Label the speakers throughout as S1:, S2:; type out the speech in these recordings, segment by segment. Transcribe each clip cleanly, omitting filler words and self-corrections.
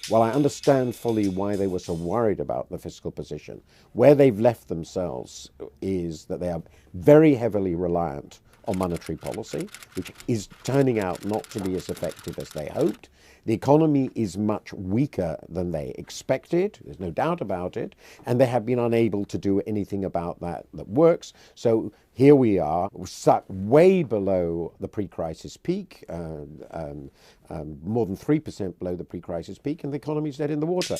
S1: While I understand fully why they were so worried about the fiscal position, where they've left themselves is that they are very heavily reliant on monetary policy, which is turning out not to be as effective as they hoped. The economy is much weaker than they expected, there's no doubt about it, and they have been unable to do anything about that works. So here we are, stuck way below the pre-crisis peak, more than 3% below the pre-crisis peak, and the economy's dead in the water.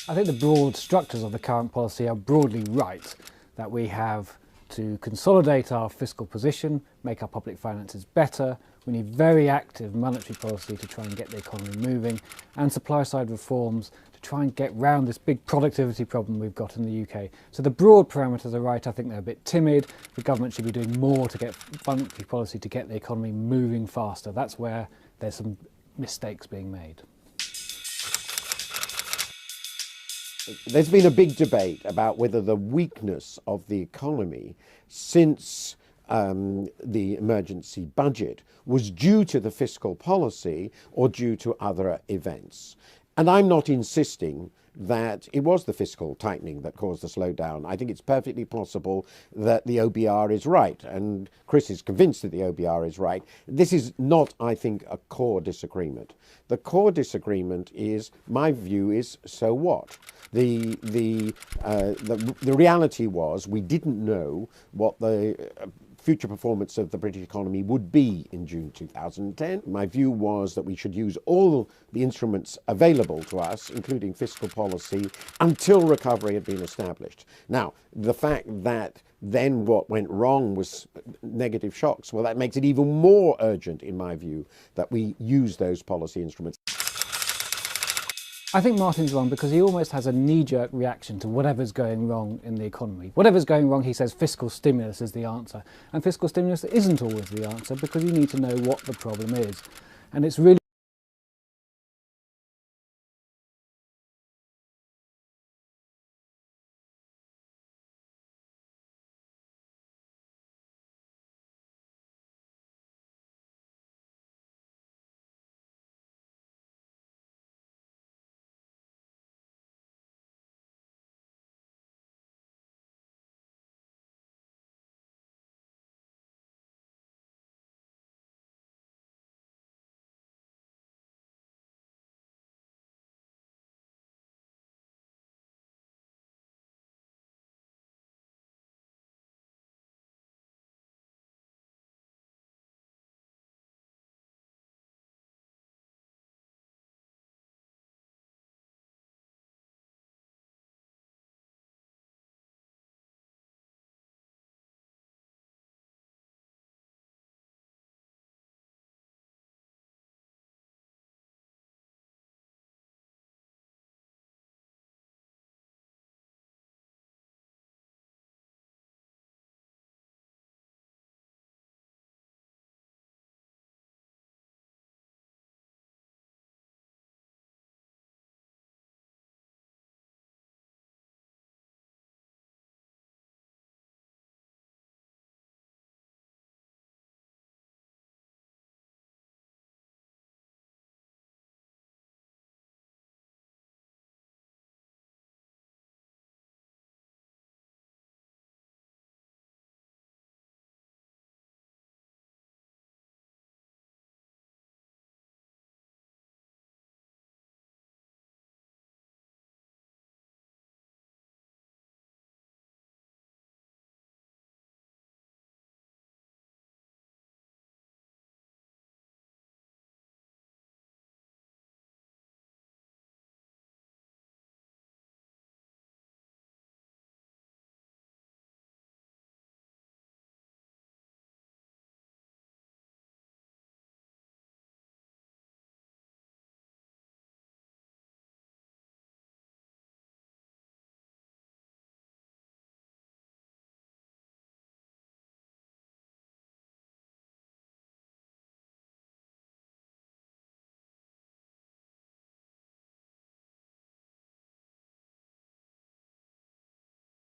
S2: I think the broad structures of the current policy are broadly right, that we have to consolidate our fiscal position, make our public finances better. We need very active monetary policy to try and get the economy moving, and supply-side reforms to try and get round this big productivity problem we've got in the UK. So the broad parameters are right. I think they're a bit timid. The government should be doing more to get monetary policy to get the economy moving faster. That's where there's some mistakes being made.
S1: There's been a big debate about whether the weakness of the economy since the emergency budget was due to the fiscal policy or due to other events. And I'm not insisting that it was the fiscal tightening that caused the slowdown. I think it's perfectly possible that the OBR is right, and Chris is convinced that the OBR is right. This is not, I think, a core disagreement. The core disagreement is, my view is, so what? The reality was we didn't know what the future performance of the British economy would be in June 2010. My view was that we should use all the instruments available to us, including fiscal policy, until recovery had been established. Now, the fact that then what went wrong was negative shocks, well, that makes it even more urgent, in my view, that we use those policy instruments.
S2: I think Martin's wrong because he almost has a knee-jerk reaction to whatever's going wrong in the economy. Whatever's going wrong, he says fiscal stimulus is the answer. And fiscal stimulus isn't always the answer because you need to know what the problem is. And it's really